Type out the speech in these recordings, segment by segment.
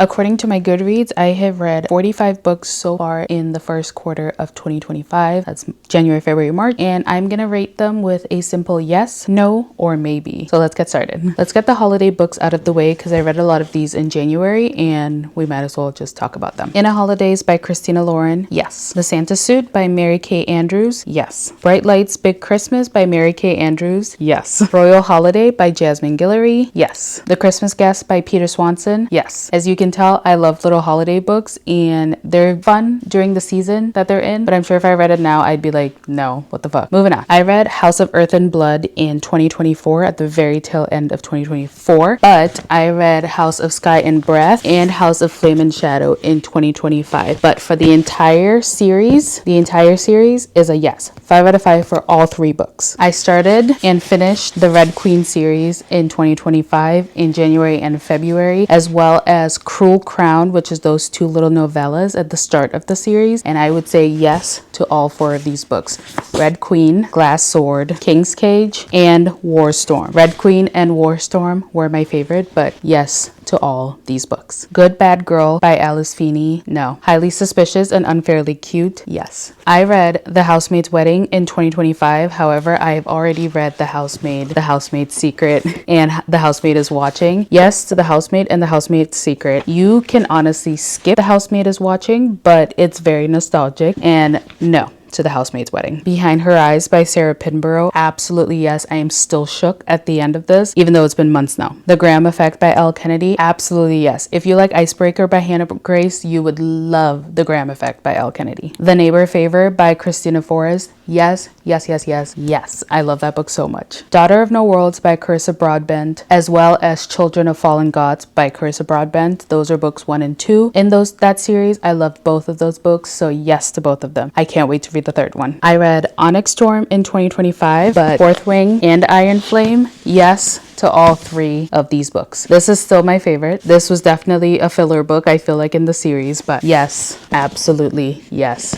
According to my Goodreads, I have read 45 books so far in the first quarter of 2025. That's January, February, March. And I'm going to rate them with a simple yes, no, or maybe. So let's get started. Let's get the holiday books out of the way because I read a lot of these in January and we might as well just talk about them. In a Holidays by Christina Lauren, yes. The Santa Suit by Mary Kay Andrews, yes. Bright Lights Big Christmas by Mary Kay Andrews, yes. Royal Holiday by Jasmine Guillory, yes. The Christmas Guest by Peter Swanson, yes. As you can tell, I love little holiday books and they're fun during the season that they're in, but I'm sure if I read it now, I'd be like, no, what the fuck. Moving on. I read House of Earth and Blood in 2024 at the very tail end of 2024, but I read House of Sky and Breath and House of Flame and Shadow in 2025. But for the entire series is a yes. 5 out of 5 for all 3 books. I started and finished the Red Queen series in 2025 in January and February, as well as Cruel Crown, which is those 2 little novellas at the start of the series. And I would say yes to all 4 of these books. Red Queen, Glass Sword, King's Cage, and War Storm. Red Queen and War Storm were my favorite, but yes to all these books. Good Bad Girl by Alice Feeney, no. Highly Suspicious and Unfairly Cute, yes. I read The Housemaid's Wedding in 2025. However, I've already read The Housemaid's Secret, and The Housemaid is Watching. Yes to The Housemaid and The Housemaid's Secret. You can honestly skip The Housemaid is Watching, but it's very nostalgic, and no to The Housemaid's Wedding. Behind Her Eyes by Sarah Pinborough, absolutely yes. I am still shook at the end of this, even though it's been months now. The Graham Effect by Elle Kennedy, absolutely yes. If you like Icebreaker by Hannah Grace, you would love The Graham Effect by Elle Kennedy. The Neighbor Favor by Christina Forrest, yes, yes, yes, yes, yes. I love that book so much. Daughter of No Worlds by Carissa Broadbent, as well as Children of Fallen Gods by Carissa Broadbent. Those are books 1 and 2 in that series. I loved both of those books, so yes to both of them. I can't wait to read the 3rd one. I read Onyx Storm in 2025, but Fourth Wing and Iron Flame, yes to all 3 of these books. This is still my favorite. This was definitely a filler book, I feel like, in the series, but yes, absolutely yes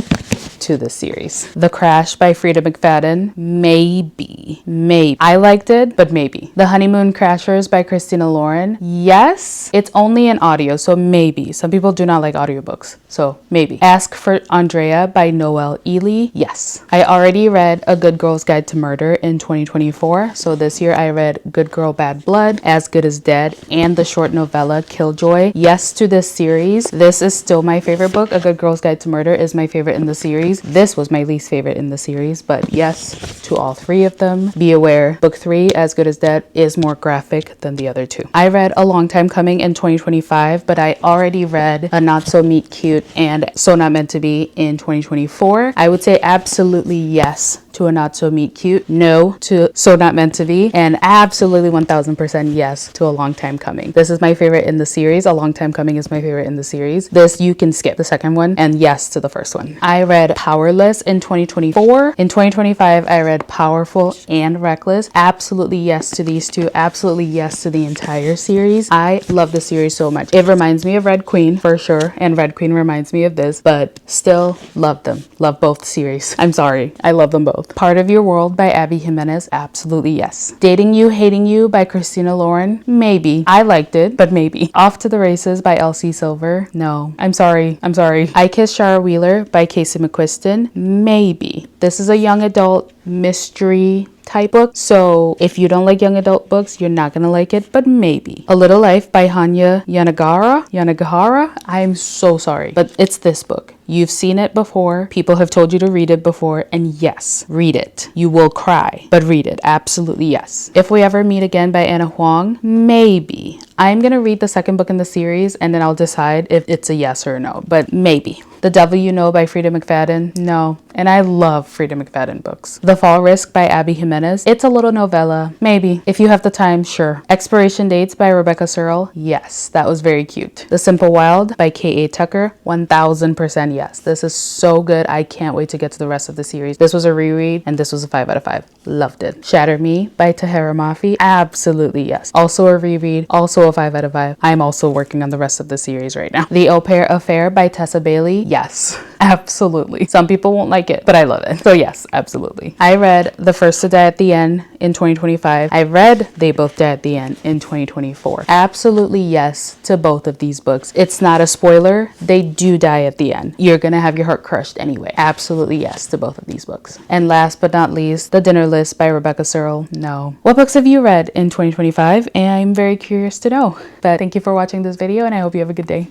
to this series. The Crash by Frida McFadden, maybe. I liked it, but maybe. The Honeymoon Crashers by Christina Lauren, yes. It's only an audio, so maybe. Some people do not like audiobooks, so maybe. Ask for Andrea by Noelle Ely, yes. I already read A Good Girl's Guide to Murder in 2024, so this year I read Good Girl Bad Blood, As Good as Dead, and the short novella Killjoy. Yes to this series. This is still my favorite book. A Good Girl's Guide to Murder is my favorite in the series. This was my least favorite in the series, but yes to all 3 of them. Be aware, book 3, As Good as Dead, is more graphic than the other 2. I read A Long Time Coming in 2025, but I already read A Not So Meet Cute and So Not Meant to Be in 2024. I would say absolutely yes to A Not So Meet Cute, no to So Not Meant to Be, and absolutely 1000% yes to A Long Time Coming. This is my favorite in the series. A Long Time Coming is my favorite in the series. This you can skip the 2nd one, and yes to the 1st one. I read Powerless in 2024. In 2025, I read Powerful and Reckless. Absolutely yes to these 2. Absolutely yes to the entire series. I love the series so much. It reminds me of Red Queen for sure, and Red Queen reminds me of this, but still love them. Love both series. I'm sorry. I love them both. Part of Your World by Abby Jimenez, absolutely yes. Dating You, Hating You by Christina Lauren, maybe. I liked it, but maybe. Off to the Races by Elsie Silver, no. I'm sorry. I Kiss Shara Wheeler by Casey McQuiston, maybe. This is a young adult mystery type book, so if you don't like young adult books, you're not gonna like it, but maybe. A Little Life by Hanya Yanagihara. I'm so sorry, but it's this book. You've seen it before. People have told you to read it before, and yes, read it. You will cry, but read it. Absolutely yes. If We Ever Meet Again by Anna Huang, maybe. I'm gonna read the 2nd book in the series, and then I'll decide if it's a yes or a no, but maybe. The Devil You Know by Frida McFadden, no. And I love Frida McFadden books. The Fall Risk by Abby Jimenez, it's a little novella, maybe. If you have the time, sure. Expiration Dates by Rebecca Searle, yes, that was very cute. The Simple Wild by K.A. Tucker, 1000% yes. This is so good. I can't wait to get to the rest of the series. This was a reread, and this was a 5 out of 5. Loved it. Shatter Me by Tahira Mafi, absolutely yes. Also a reread, also a 5 out of 5. I'm also working on the rest of the series right now. The Au Pair Affair by Tessa Bailey, yes. Absolutely. Some people won't like it, but I love it. So yes, absolutely. I read The First to Die at the End in 2025. I read They Both Die at the End in 2024. Absolutely yes to both of these books. It's not a spoiler. They do die at the end. You're gonna have your heart crushed anyway. Absolutely yes to both of these books. And last but not least, The Dinner List by Rebecca Searle. No. What books have you read in 2025? And I'm very curious to know. But thank you for watching this video, and I hope you have a good day.